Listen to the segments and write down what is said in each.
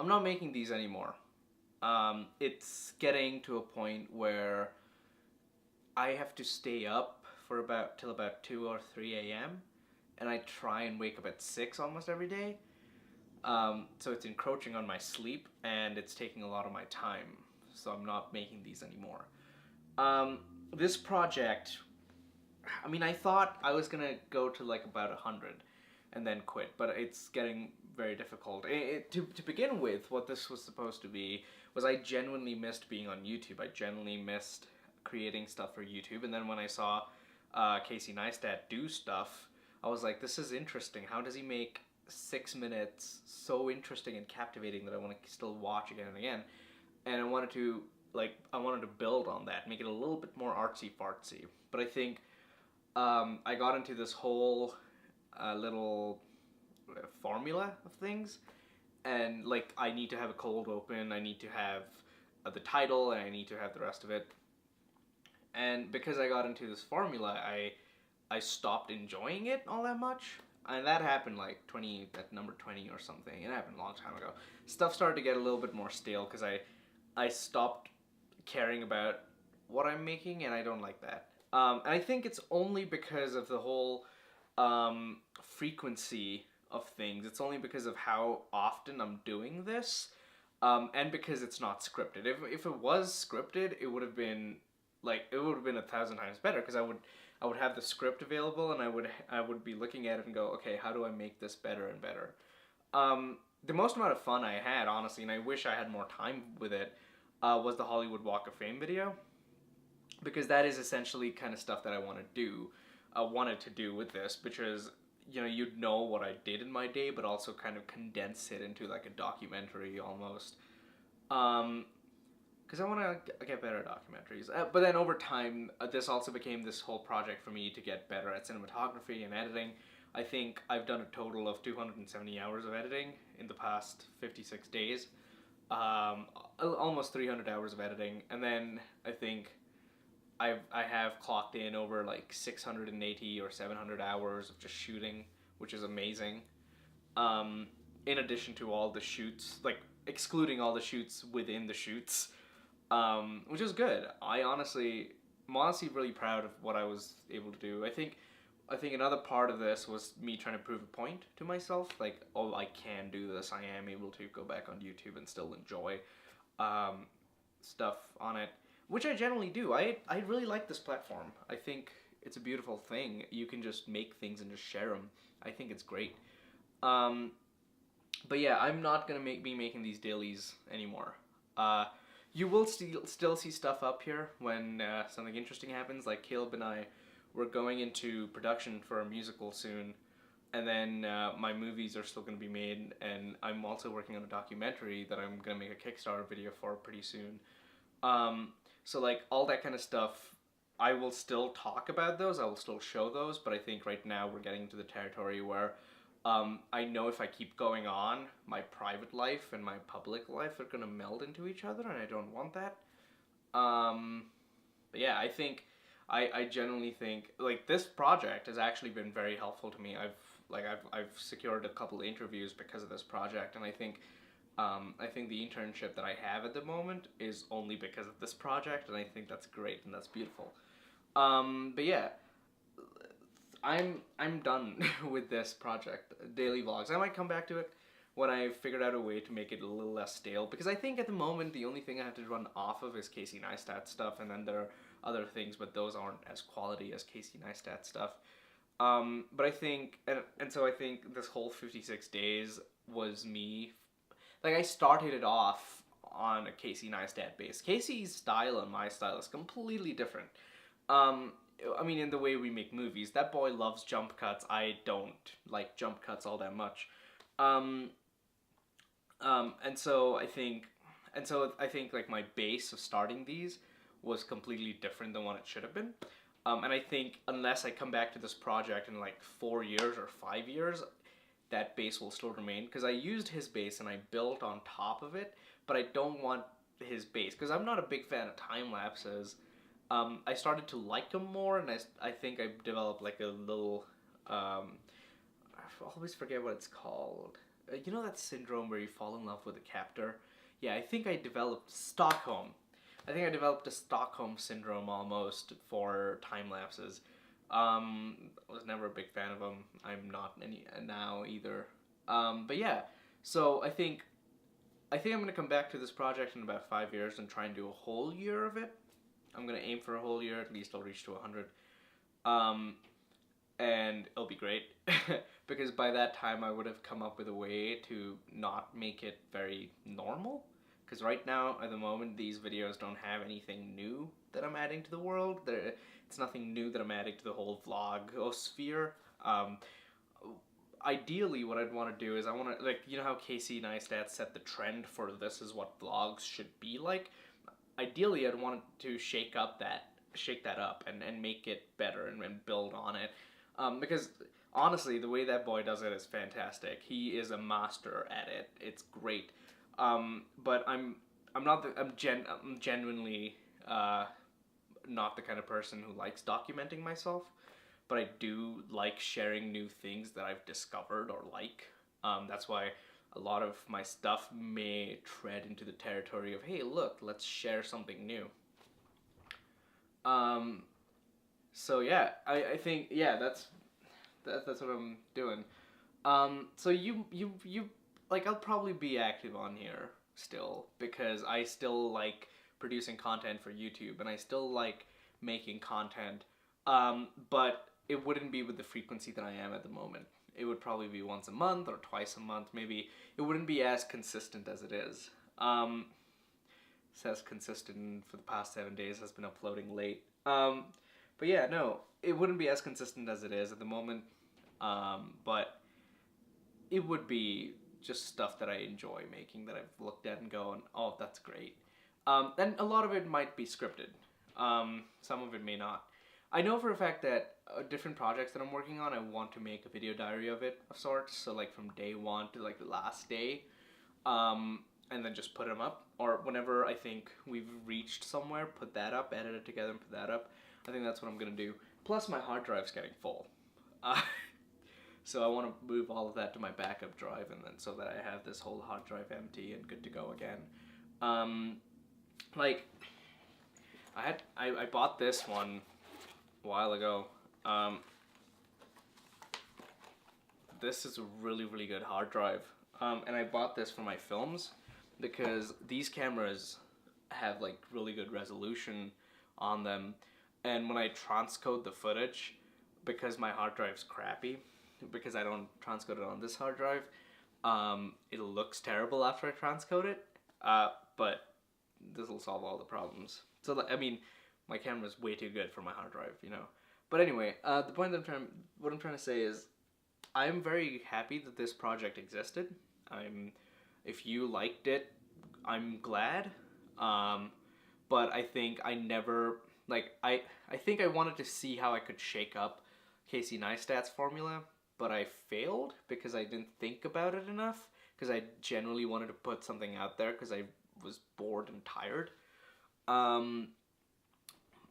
I'm not making these anymore. It's getting to a point where I have to stay up for about till about 2 or 3 a.m. and I try and wake up at 6 almost every day. So it's encroaching on my sleep and it's taking a lot of my time. So I'm not making these anymore. Um, this project, I mean, I thought I was gonna go to like about 100 and then quit, but it's getting very difficult. To begin with, what this was supposed to be was I genuinely missed being on YouTube. I genuinely missed creating stuff for YouTube, and then when I saw Casey Neistat do stuff, I was like, this is interesting. How does he make 6 minutes so interesting and captivating that I want to still watch again and again? And I wanted to build on that, make it a little bit more artsy fartsy. But I think I got into this whole little formula of things, and like I need to have a cold open, I need to have the title, and I need to have the rest of it. And because I got into this formula, I stopped enjoying it all that much. And that happened like 20, at number 20 or something. It happened a long time ago. Stuff started to get a little bit more stale because I stopped caring about what I'm making, and I don't like that. And I think it's only because of the whole frequency of things. It's only because of how often I'm doing this, and because it's not scripted. If it was scripted, it would have been 1,000 times better because I would have the script available and I would be looking at it and go, okay, how do I make this better and better? The most amount of fun I had, honestly, and I wish I had more time with it, was the Hollywood Walk of Fame video, because that is essentially kind of stuff that I wanted to do with this, which is, you'd know what I did in my day, but also kind of condense it into like a documentary almost. Because I want to get better at documentaries. But then over time, this also became this whole project for me to get better at cinematography and editing. I think I've done a total of 270 hours of editing in the past 56 days. Almost 300 hours of editing. And then I think I have clocked in over like 680 or 700 hours of just shooting, which is amazing. In addition to all the shoots, like excluding all the shoots within the shoots, which is good. I'm honestly really proud of what I was able to do. I think another part of this was me trying to prove a point to myself, like, oh, I can do this. I am able to go back on YouTube and still enjoy um, stuff on it, which I generally do. I really like this platform. I think it's a beautiful thing. You can just make things and just share them. I think it's great. Um, but yeah, I'm not gonna be making these dailies anymore. Uh, you will still see stuff up here when something interesting happens. Like Caleb and I, we're going into production for a musical soon, and then my movies are still going to be made, and I'm also working on a documentary that I'm going to make a Kickstarter video for pretty soon. Um, so like all that kind of stuff, I will still talk about those. I will still show those, but I think right now we're getting into the territory where I know if I keep going on, my private life and my public life are gonna meld into each other, and I don't want that. Um, but yeah, I genuinely think like this project has actually been very helpful to me. I've secured a couple of interviews because of this project, and I think the internship that I have at the moment is only because of this project, and I think that's great and that's beautiful. But yeah, I'm done with this project, daily vlogs. I might come back to it when I figured out a way to make it a little less stale, because I think at the moment the only thing I have to run off of is Casey Neistat stuff, and then there are other things, but those aren't as quality as Casey Neistat stuff. But I think, and so I think this whole 56 days was me, like I started it off on a Casey Neistat base. Casey's style and my style is completely different. Um, I mean, in the way we make movies, that boy loves jump cuts. I don't like jump cuts all that much. Um, and so I think like my base of starting these was completely different than what it should have been. And I think unless I come back to this project in like 4 years or 5 years, that base will still remain, because I used his base and I built on top of it, but I don't want his base because I'm not a big fan of time lapses. I started to like them more, and I think I developed like a little. I always forget what it's called. you know that syndrome where you fall in love with a captor? Yeah, I think I developed Stockholm. I think I developed a Stockholm syndrome almost for time lapses. I was never a big fan of them. I'm not any now either. But yeah, so I think I'm gonna come back to this project in about 5 years and try and do a whole year of it. I'm gonna aim for a whole year. At least I'll reach to 100. Um, and it'll be great because by that time I would have come up with a way to not make it very normal. Because right now, at the moment, these videos don't have anything new that I'm adding to the world. It's nothing new that I'm adding to the whole vlogosphere. Um, Ideally, what I'd want to do is I want to, like, you know how Casey Neistat set the trend for this is what vlogs should be like. Ideally, I'd want to shake that up and make it better and build on it. Because honestly, the way that boy does it is fantastic. He is a master at it. It's great. But I'm not I'm genuinely not the kind of person who likes documenting myself, but I do like sharing new things that I've discovered or like. That's why a lot of my stuff may tread into the territory of, hey, look, let's share something new. Um, so yeah, I think yeah, that's what I'm doing. So you like I'll probably be active on here still because I still like producing content for YouTube and I still like making content. But it wouldn't be with the frequency that I am at the moment. It would probably be once a month or twice a month, maybe. It wouldn't be as consistent as it is. Says consistent for the past 7 days, has been uploading late. But yeah, no, it wouldn't be as consistent as it is at the moment. But it would be just stuff that I enjoy making that I've looked at and gone, oh, that's great. And a lot of it might be scripted. Some of it may not. I know for a fact that different projects that I'm working on, I want to make a video diary of it of sorts. So like from day one to like the last day, and then just put them up. Or whenever I think we've reached somewhere, put that up, edit it together, and put that up. I think that's what I'm gonna do. Plus, my hard drive's getting full, so I want to move all of that to my backup drive, and then so that I have this whole hard drive empty and good to go again. Like I bought this one a while ago. This is a really, really good hard drive. And I bought this for my films because these cameras have like really good resolution on them. And when I transcode the footage, because my hard drive's crappy, because I don't transcode it on this hard drive, it looks terrible after I transcode it. But this will solve all the problems. So, I mean, my camera's way too good for my hard drive, you know. But anyway, what I'm trying to say is, I'm very happy that this project existed. If you liked it, I'm glad. But I think I never, like, I think I wanted to see how I could shake up Casey Neistat's formula, but I failed because I didn't think about it enough, because I generally wanted to put something out there because I was bored and tired.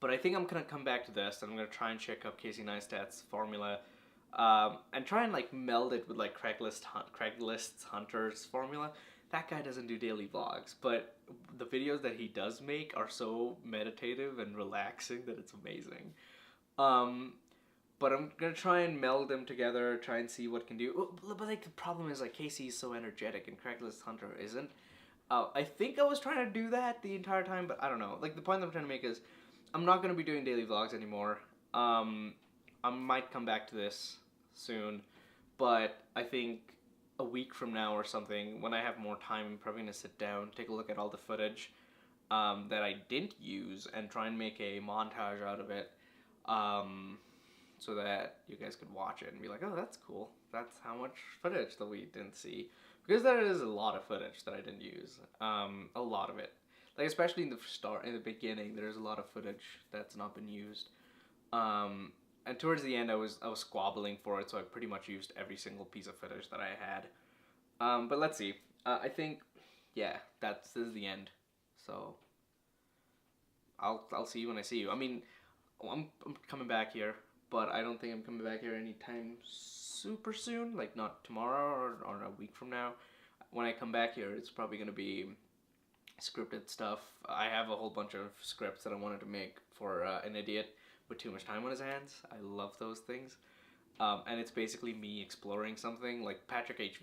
But I think I'm gonna come back to this, and I'm gonna try and check up Casey Neistat's formula, and try and like meld it with like Craigslist's Hunter's formula. That guy doesn't do daily vlogs, but the videos that he does make are so meditative and relaxing that it's amazing. But I'm gonna try and meld them together, try and see what can do. But like the problem is like Casey's so energetic and Craigslist Hunter isn't. I think I was trying to do that the entire time, but I don't know. Like the point I'm trying to make is, I'm not gonna be doing daily vlogs anymore. I might come back to this soon, but I think a week from now or something, when I have more time, I'm probably gonna sit down, take a look at all the footage that I didn't use, and try and make a montage out of it, so that you guys could watch it and be like, oh, that's cool. That's how much footage that we didn't see. Because there is a lot of footage that I didn't use. A lot of it. Like, especially in the beginning, there's a lot of footage that's not been used. And towards the end, I was squabbling for it, so I pretty much used every single piece of footage that I had. But let's see. I think, yeah, this is the end. So I'll see you when I see you. I mean, I'm coming back here. but I don't think I'm coming back here anytime super soon. Like not tomorrow or a week from now. When I come back here, it's probably gonna be scripted stuff. I have a whole bunch of scripts that I wanted to make for an idiot with too much time on his hands. I love those things. And it's basically me exploring something like Patrick H.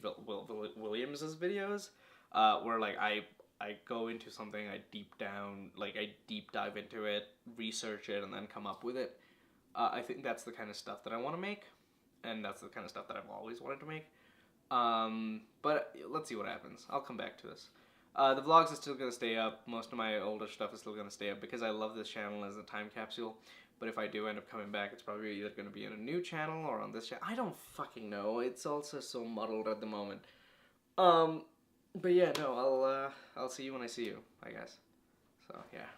Williams's videos, where like I go into something, I deep dive into it, research it, and then come up with it. I think that's the kind of stuff that I want to make, and that's the kind of stuff that I've always wanted to make. But let's see what happens. I'll come back to this. The vlogs are still going to stay up. Most of my older stuff is still going to stay up because I love this channel as a time capsule. But if I do end up coming back, it's probably either going to be on a new channel or on this channel. I don't fucking know. It's also so muddled at the moment. But yeah, no, I'll see you when I see you, I guess. So, yeah.